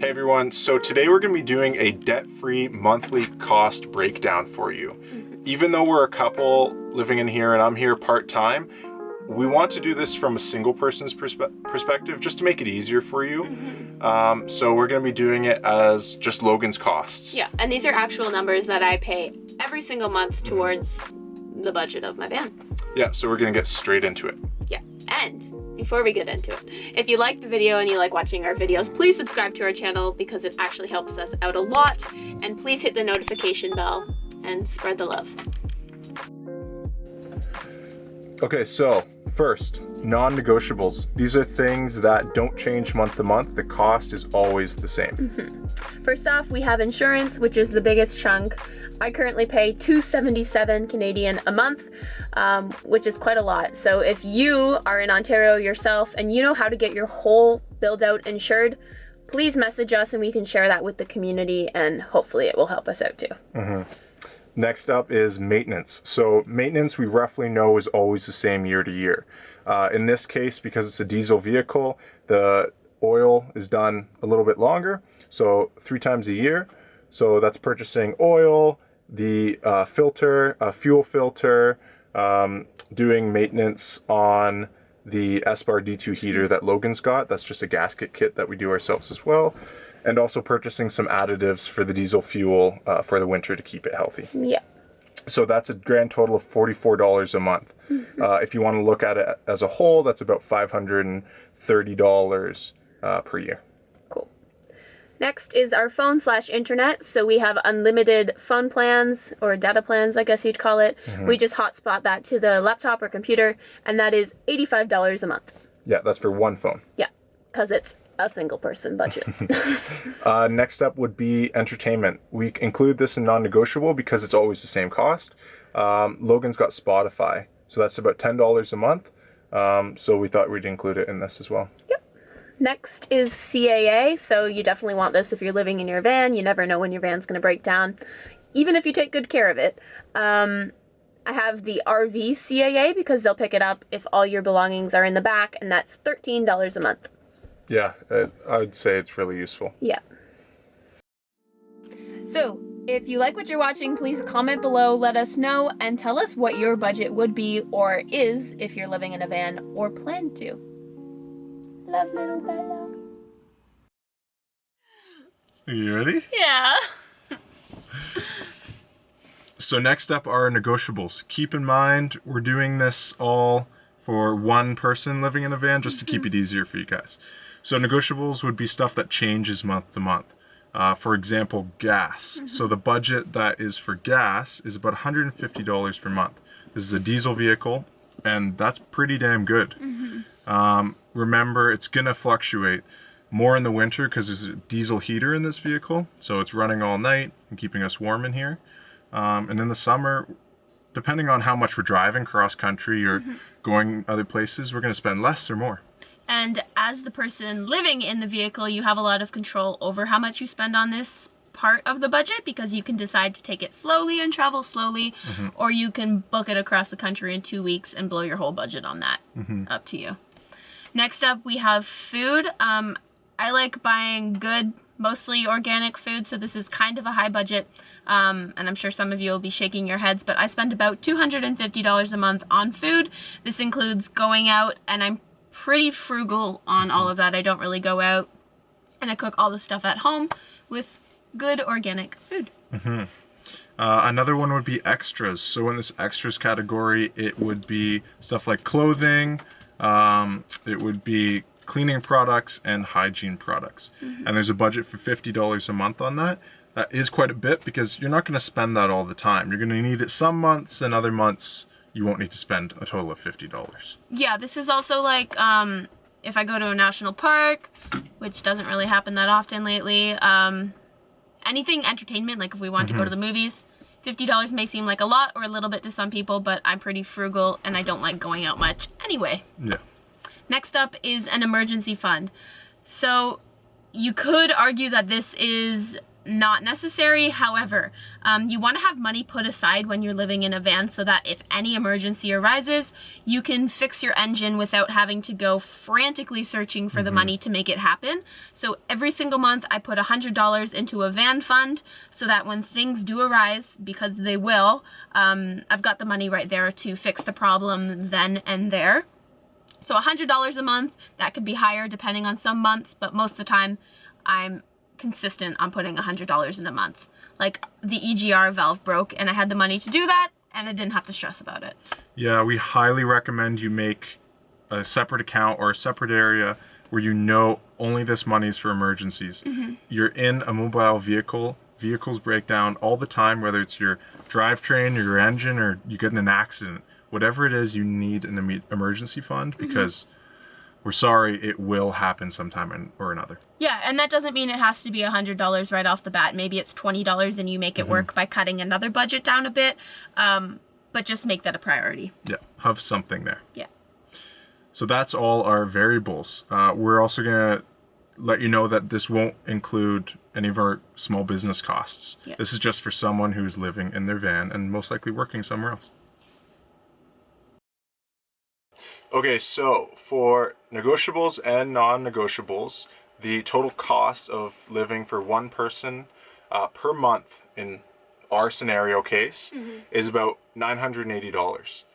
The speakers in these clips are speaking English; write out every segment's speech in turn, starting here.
Hey everyone, so today we're going to be doing a debt-free monthly cost breakdown for you. Even though we're a couple living in here and I'm here part-time, we want to do this from a single person's perspective just to make it easier for you. So we're going to be doing it as just Logan's costs. Yeah, and these are actual numbers that I pay every single month towards the budget of my van. Yeah, so we're going to get straight into it. Yeah, and before we get into it, if you like the video and you like watching our videos, please subscribe to our channel because it actually helps us out a lot. And please hit the notification bell and spread the love. Okay, so first, non-negotiables. These are things that don't change month to month. The cost is always the same. First off, we have insurance, which is the biggest chunk. I currently pay $277 Canadian a month, which is quite a lot. So if you are in Ontario yourself and you know how to get your whole build out insured, please message us and we can share that with the community and hopefully it will help us out too. Next up is maintenance. So maintenance we roughly know is always the same year to year. In this case, because it's a diesel vehicle, the oil is done a little bit longer, so 3 times a year. So that's purchasing oil, the filter, fuel filter, doing maintenance on the Espar D2 heater that Logan's got. That's just a gasket kit that we do ourselves as well. And also purchasing some additives for the diesel fuel for the winter to keep it healthy. Yeah. So that's a grand total of $44 a month. If you want to look at it as a whole, that's about $530 per year. Cool. Next is our phone/internet. So we have unlimited phone plans or data plans, I guess you'd call it. We just hotspot that to the laptop or computer, and that is $85 a month. Yeah, that's for one phone. Yeah, because it's a single person budget. Next up would be entertainment. We include this in non-negotiable because it's always the same cost. Logan's got Spotify, so that's about $10 a month. So we thought we'd include it in this as well. Yep. Next is CAA. So you definitely want this if you're living in your van. You never know when your van's going to break down, even if you take good care of it. I have the RV CAA because they'll pick it up if all your belongings are in the back, and that's $13 a month. Yeah, I would say it's really useful. Yeah. So, if you like what you're watching, please comment below, let us know, and tell us what your budget would be or is if you're living in a van or plan to. Love, little Bella. Are you ready? Yeah. So next up are negotiables. Keep in mind, we're doing this all for one person living in a van just to keep it easier for you guys. So negotiables would be stuff that changes month to month. For example, gas. So the budget that is for gas is about $150 per month. This is a diesel vehicle, and that's pretty damn good. Remember, it's gonna fluctuate more in the winter because there's a diesel heater in this vehicle, so it's running all night and keeping us warm in here. And in the summer, depending on how much we're driving cross country or going other places, we're gonna spend less or more. And as the person living in the vehicle, you have a lot of control over how much you spend on this part of the budget because you can decide to take it slowly and travel slowly, or you can book it across the country in 2 weeks and blow your whole budget on that. Up to you. Next up, we have food. I like buying good, mostly organic food, so this is kind of a high budget, and I'm sure some of you will be shaking your heads, but I spend about $250 a month on food. This includes going out, and I'm pretty frugal on all of that. I don't really go out, and I cook all the stuff at home with good organic food. Another one would be extras. So in this extras category, it would be stuff like clothing, it would be cleaning products and hygiene products. And there's a budget for $50 a month on that. That is quite a bit because you're not going to spend that all the time. You're going to need it some months, and other months you won't need to spend a total of $50. Yeah, this is also like if I go to a national park, which doesn't really happen that often lately, anything entertainment, like if we want to go to the movies, $50 may seem like a lot or a little bit to some people, but I'm pretty frugal and I don't like going out much anyway. Yeah. Next up is an emergency fund. So you could argue that this is not necessary. However, you want to have money put aside when you're living in a van so that if any emergency arises, you can fix your engine without having to go frantically searching for the money to make it happen. So every single month I put $100 into a van fund so that when things do arise, because they will, I've got the money right there to fix the problem then and there. So $100 a month, that could be higher depending on some months, but most of the time I'm consistent on putting $100 in a month. Like the EGR valve broke and I had the money to do that and I didn't have to stress about it. Yeah, we highly recommend you make a separate account or a separate area where you know only this money is for emergencies. You're in a mobile vehicle, vehicles break down all the time, whether it's your drivetrain or your engine or you get in an accident. Whatever it is, you need an emergency fund because we're sorry, it will happen sometime or another. Yeah, and that doesn't mean it has to be $100 right off the bat. Maybe it's $20 and you make it work by cutting another budget down a bit, but just make that a priority. Yeah, have something there. Yeah. So that's all our variables. We're also going to let you know that this won't include any of our small business costs. Yeah. This is just for someone who's living in their van and most likely working somewhere else. Okay, so for negotiables and non-negotiables, the total cost of living for one person per month in our scenario case is about $980.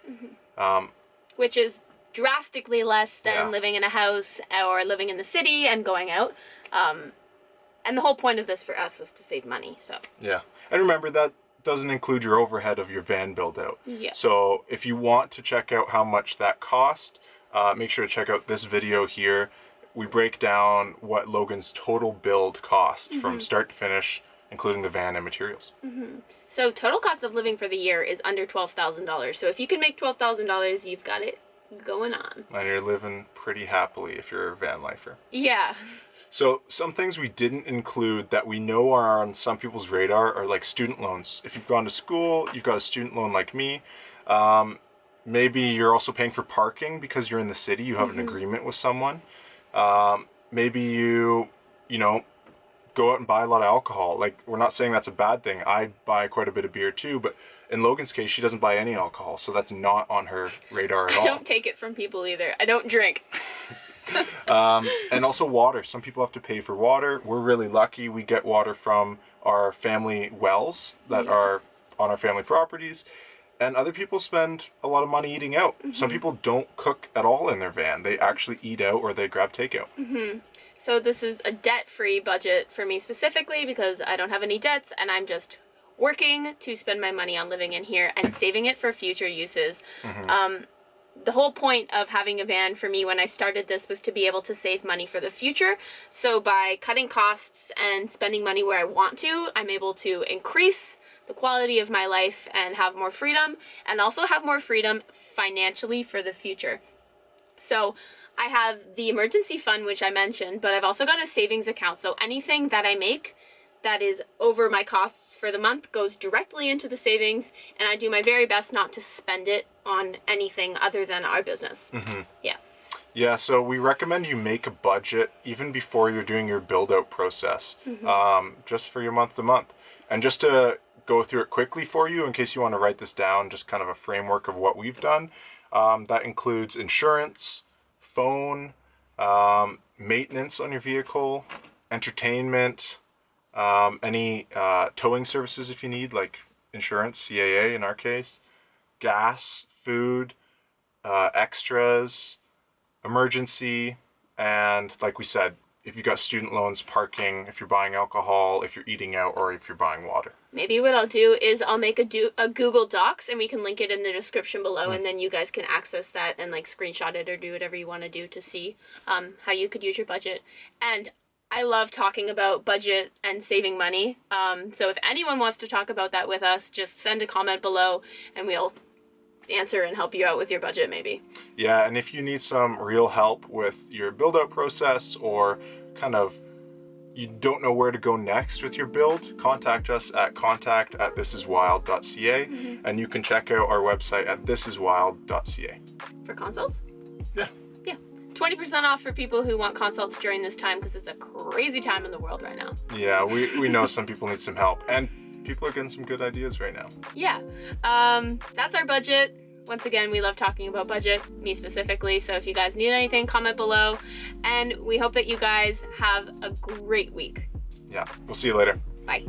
Which is drastically less than Yeah. living in a house or living in the city and going out. And the whole point of this for us was to save money, so. Yeah, and remember that doesn't include your overhead of your van build out. Yeah. So if you want to check out how much that cost, make sure to check out this video here. We break down what Logan's total build cost from start to finish, including the van and materials. So total cost of living for the year is under $12,000. So if you can make $12,000, you've got it going on. And you're living pretty happily if you're a van lifer. Yeah. So some things we didn't include that we know are on some people's radar are like student loans. If you've gone to school, you've got a student loan like me. Maybe you're also paying for parking because you're in the city, you have an agreement with someone. Maybe you know, go out and buy a lot of alcohol. Like, we're not saying that's a bad thing. I buy quite a bit of beer too, but in Logan's case, she doesn't buy any alcohol, so that's not on her radar at all. I don't take it from people either. I don't drink. And also water. Some people have to pay for water. We're really lucky. We get water from our family wells that are on our family properties. And other people spend a lot of money eating out. Some people don't cook at all in their van. They actually eat out or they grab takeout. So this is a debt-free budget for me specifically because I don't have any debts and I'm just working to spend my money on living in here and saving it for future uses. The whole point of having a van for me when I started this was to be able to save money for the future. So by cutting costs and spending money where I want to, I'm able to increase the quality of my life and have more freedom, and also have more freedom financially for the future. So I have the emergency fund, which I mentioned, but I've also got a savings account. So anything that I make that is over my costs for the month goes directly into the savings, and I do my very best not to spend it on anything other than our business. Yeah. Yeah, so we recommend you make a budget even before you're doing your build-out process, just for your month-to-month. And just to go through it quickly for you, in case you want to write this down, just kind of a framework of what we've done, that includes insurance, phone, maintenance on your vehicle, entertainment, any towing services if you need, like insurance, CAA in our case, gas, food, extras, emergency, and like we said, if you've got student loans, parking, if you're buying alcohol, if you're eating out, or if you're buying water. Maybe what I'll do is I'll make a Google Docs and we can link it in the description below, and then you guys can access that and like screenshot it or do whatever you want to do to see how you could use your budget. And I love talking about budget and saving money. So if anyone wants to talk about that with us, just send a comment below and we'll answer and help you out with your budget maybe. Yeah, and if you need some real help with your build out process, or kind of you don't know where to go next with your build, contact us at contact@thisiswild.ca, and you can check out our website at thisiswild.ca. For consults? Yeah. Yeah. 20% off for people who want consults during this time because it's a crazy time in the world right now. Yeah, we know some people need some help, and people are getting some good ideas right now. Yeah. That's our budget. Once again, we love talking about budget, me specifically. So if you guys need anything, comment below. And we hope that you guys have a great week. Yeah, we'll see you later. Bye.